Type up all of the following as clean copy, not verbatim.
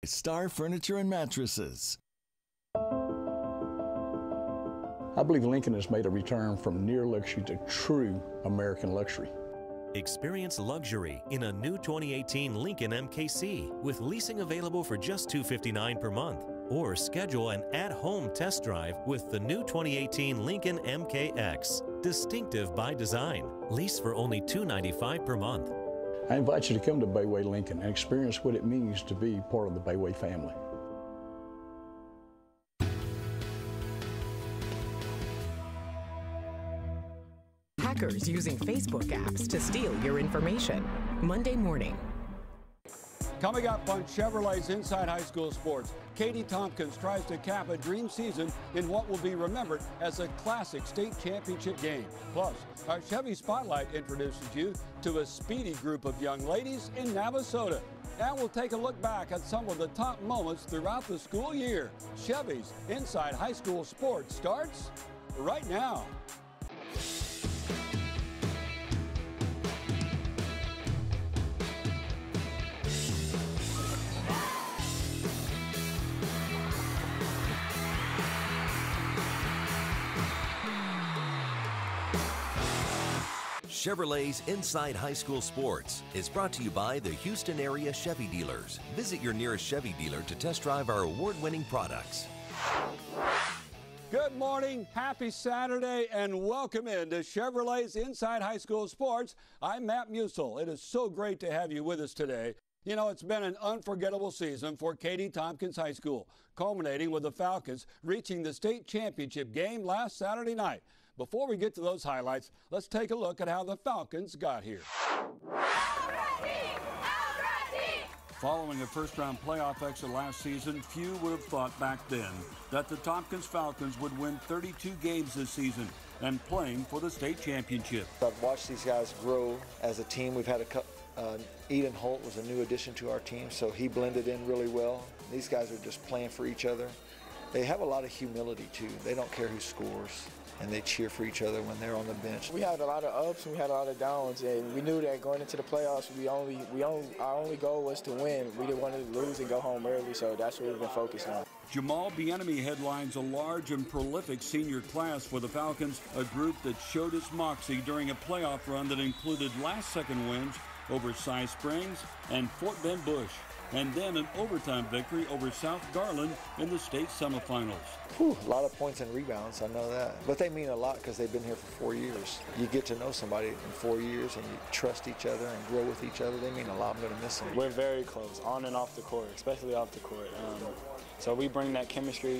Star Furniture and Mattresses. I believe Lincoln has made a return from near luxury to true American luxury. Experience luxury in a new 2018 Lincoln MKC with leasing available for just $259 per month. Or schedule an at-home test drive with the new 2018 Lincoln MKX. Distinctive by design. Lease for only $295 per month. I invite you to come to Bayway Lincoln and experience what it means to be part of the Bayway family. Hackers using Facebook apps to steal your information. Monday morning. Coming up on Chevrolet's Inside High School Sports, Katy Tompkins tries to cap a dream season in what will be remembered as a classic state championship game. Plus, our Chevy Spotlight introduces you to a speedy group of young ladies in Navasota. And we'll take a look back at some of the top moments throughout the school year. Chevy's Inside High School Sports starts right now. Chevrolet's Inside High School Sports is brought to you by the Houston area Chevy dealers. Visit your nearest Chevy dealer to test drive our award-winning products. Good morning, happy Saturday, and welcome into Chevrolet's Inside High School Sports. I'm Matt Musil. It is so great to have you with us today. You know, it's been an unforgettable season for Katy Tompkins High School, culminating with the Falcons reaching the state championship game last Saturday night. Before we get to those highlights, let's take a look at how the Falcons got here. Following a first-round playoff exit last season, few would have thought back then that the Tompkins Falcons would win 32 games this season and playing for the state championship. I've watched these guys grow as a team. We've had a couple. Eden Holt was a new addition to our team, so he blended in really well. These guys are just playing for each other. They have a lot of humility, too. They don't care who scores, and they cheer for each other when they're on the bench. We had a lot of ups and we had a lot of downs, and we knew that going into the playoffs, our only goal was to win. We didn't want to lose and go home early, so that's what we've been focused on. Jamal Bienemy headlines a large and prolific senior class for the Falcons, a group that showed its moxie during a playoff run that included last-second wins over Cy Springs and Fort Bend Bush, and then an overtime victory over South Garland in the state semifinals. Whew, a lot of points and rebounds, I know that. But they mean a lot because they've been here for 4 years. You get to know somebody in 4 years and you trust each other and grow with each other. They mean a lot. I'm going to miss them. We're very close, on and off the court, especially off the court. So we bring that chemistry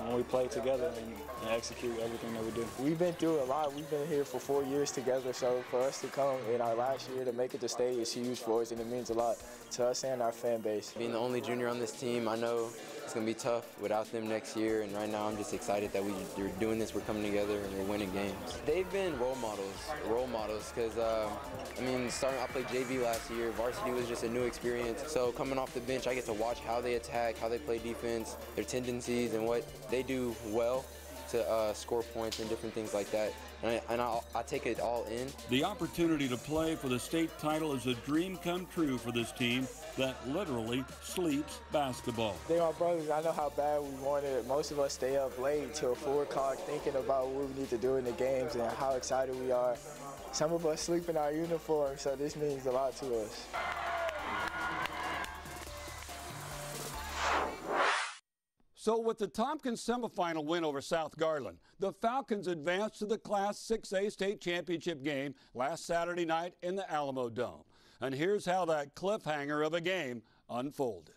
when we play together and execute everything that we do. We've been through a lot. We've been here for 4 years together, so for us to come in our last year to make it to state is huge for us, and it means a lot to us and our fan base. Being the only junior on this team, I know it's going to be tough without them next year, and right now I'm just excited that we're doing this, we're coming together, and we're winning games. They've been role models, because, I played JV last year. Varsity was just a new experience, so coming off the bench, I get to watch how they attack, how they play defense, their tendencies, and what they do well to score points and different things like that. And I take it all in. The opportunity to play for the state title is a dream come true for this team that literally sleeps basketball. They're my brothers. I know how bad we wanted it. Most of us stay up late till 4 o'clock thinking about what we need to do in the games and how excited we are. Some of us sleep in our uniform, so this means a lot to us. So with the Tompkins semifinal win over South Garland, the Falcons advanced to the Class 6A state championship game last Saturday night in the Alamo Dome. And here's how that cliffhanger of a game unfolded.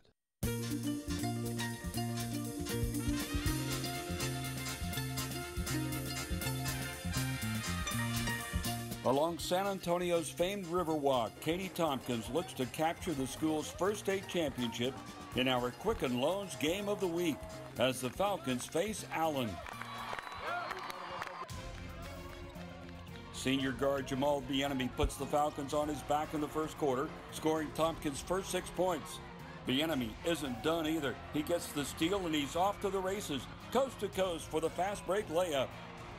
Along San Antonio's famed Riverwalk, Katy Tompkins looks to capture the school's first state championship in our Quicken Loans Game of the Week as the Falcons face Allen. Senior guard Jamal Bienemy puts the Falcons on his back in the first quarter, scoring Tompkins' first 6 points. Bienemy isn't done either. He gets the steal and he's off to the races, coast to coast for the fast break layup.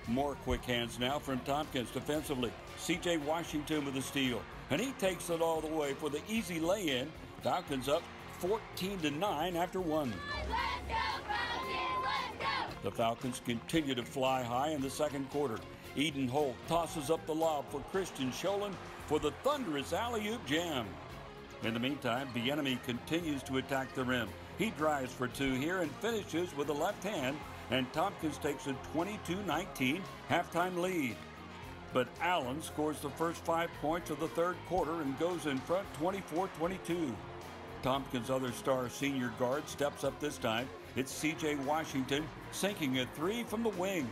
More quick hands now from Tompkins defensively. C.J. Washington with the steal, and he takes it all the way for the easy lay-in. Falcons up 14-9 after one. The Falcons continue to fly high in the second quarter. Eden Holt tosses up the lob for Christian Sholin for the thunderous alley-oop jam. In the meantime, Bieniemy continues to attack the rim. He drives for two here and finishes with the left hand, and Tompkins takes a 22-19 halftime lead. But Allen scores the first 5 points of the third quarter and goes in front 24-22. Tompkins' other star senior guard steps up this time. It's C.J. Washington sinking a three from the wing.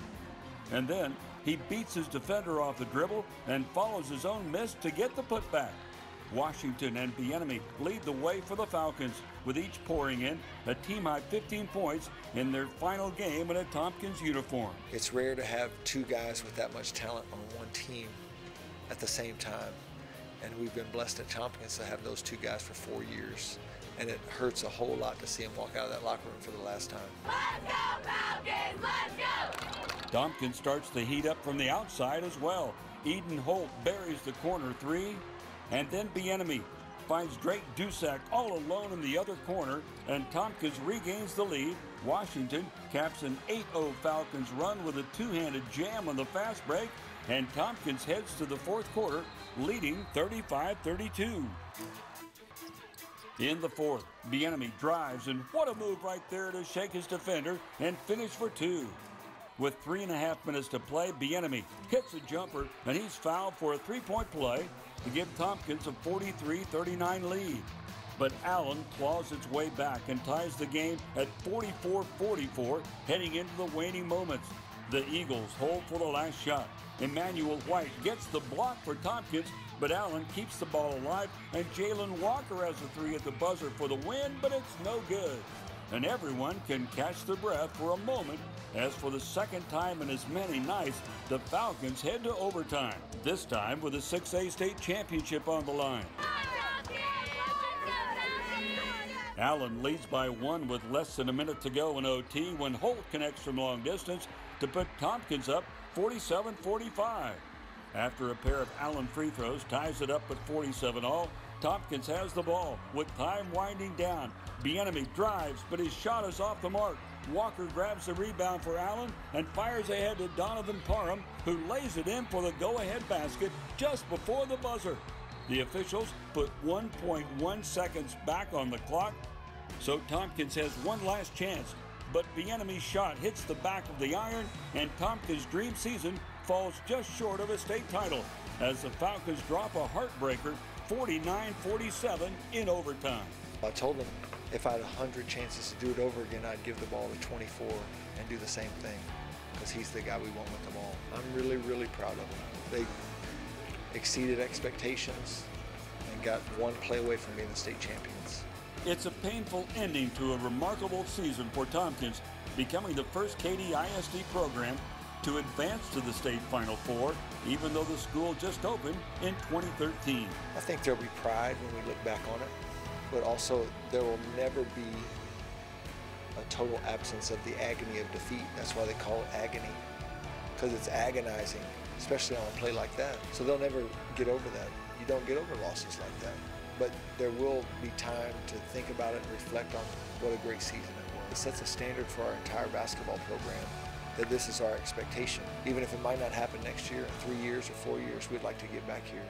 And then he beats his defender off the dribble and follows his own miss to get the putback. Washington and Bieniemy lead the way for the Falcons, with each pouring in a team-high 15 points in their final game in a Tompkins uniform. It's rare to have two guys with that much talent on one team at the same time. And we've been blessed at Tompkins to have those two guys for 4 years. And it hurts a whole lot to see them walk out of that locker room for the last time. Let's go, Falcons! Let's go! Tompkins starts to heat up from the outside as well. Eden Holt buries the corner three, and then Bieniemy finds Drake Dusack all alone in the other corner, and Tompkins regains the lead. Washington caps an 8-0 Falcons run with a two-handed jam on the fast break, and Tompkins heads to the fourth quarter, leading 35-32. In the fourth, Bieniemy drives, and what a move right there to shake his defender and finish for two. With 3.5 minutes to play, Bieniemy hits a jumper, and he's fouled for a three-point play to give Tompkins a 43-39 lead. But Allen claws its way back and ties the game at 44-44 heading into the waning moments. The Eagles hold for the last shot. Emmanuel White gets the block for Tompkins, but Allen keeps the ball alive, and Jalen Walker has a three at the buzzer for the win, but it's no good. And everyone can catch their breath for a moment, as for the second time in as many nights, the Falcons head to overtime, this time with a 6A state championship on the line. Allen leads by one with less than a minute to go in OT when Holt connects from long distance to put Tompkins up 47-45. After a pair of Allen free throws ties it up at 47 all, Tompkins has the ball with time winding down. Bieniemy drives, but his shot is off the mark. Walker grabs the rebound for Allen and fires ahead to Donovan Parham, who lays it in for the go-ahead basket just before the buzzer. The officials put 1.1 seconds back on the clock, so Tompkins has one last chance. But Bieniemy's shot hits the back of the iron, and Tompkins' dream season falls just short of a state title as the Falcons drop a heartbreaker 49-47 in overtime. I told them if I had 100 chances to do it over again, I'd give the ball to 24 and do the same thing, because he's the guy we want with the ball. I'm really, really proud of him. They exceeded expectations and got one play away from being the state champions. It's a painful ending to a remarkable season for Tompkins, becoming the first Katy ISD program to advance to the state Final Four, even though the school just opened in 2013. I think there'll be pride when we look back on it, but also there will never be a total absence of the agony of defeat. That's why they call it agony, because it's agonizing, especially on a play like that. So they'll never get over that. You don't get over losses like that. But there will be time to think about it and reflect on what a great season it was. It sets a standard for our entire basketball program, that this is our expectation. Even if it might not happen next year, 3 years or 4 years, we'd like to get back here.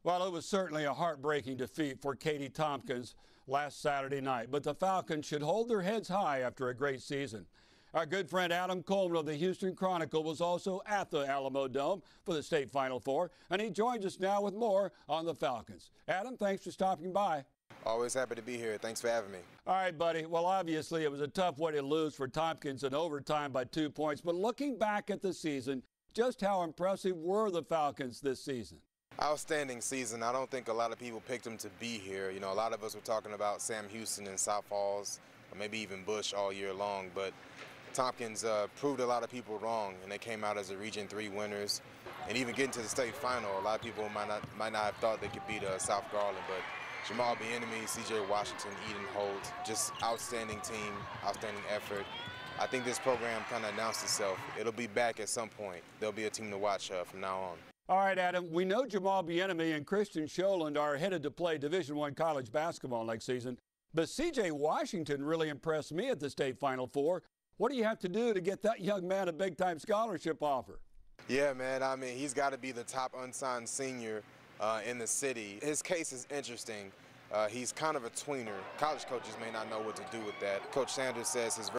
Well, it was certainly a heartbreaking defeat for Katy Tompkins last Saturday night, but the Falcons should hold their heads high after a great season. Our good friend Adam Coleman of the Houston Chronicle was also at the Alamo Dome for the state Final Four, and he joins us now with more on the Falcons. Adam, thanks for stopping by. Always happy to be here. Thanks for having me. All right, buddy. Well, obviously, it was a tough way to lose for Tompkins in overtime by 2 points, but looking back at the season, just how impressive were the Falcons this season? Outstanding season. I don't think a lot of people picked them to be here. You know, a lot of us were talking about Sam Houston and South Falls, or maybe even Bush all year long, but Tompkins proved a lot of people wrong, and they came out as a Region 3 winners. And even getting to the state final, a lot of people might not have thought they could beat South Garland, but Jamal Bieniemy, C.J. Washington, Eden Holt, just outstanding team, outstanding effort. I think this program kind of announced itself. It'll be back at some point. There'll be a team to watch from now on. All right, Adam, we know Jamal Bieniemy and Christian Scholand are headed to play Division I college basketball next season, but C.J. Washington really impressed me at the state Final Four. What do you have to do to get that young man a big-time scholarship offer? Yeah, man, I mean, he's got to be the top unsigned senior in the city. His case is interesting. He's kind of a tweener. College coaches may not know what to do with that. Coach Sanders says his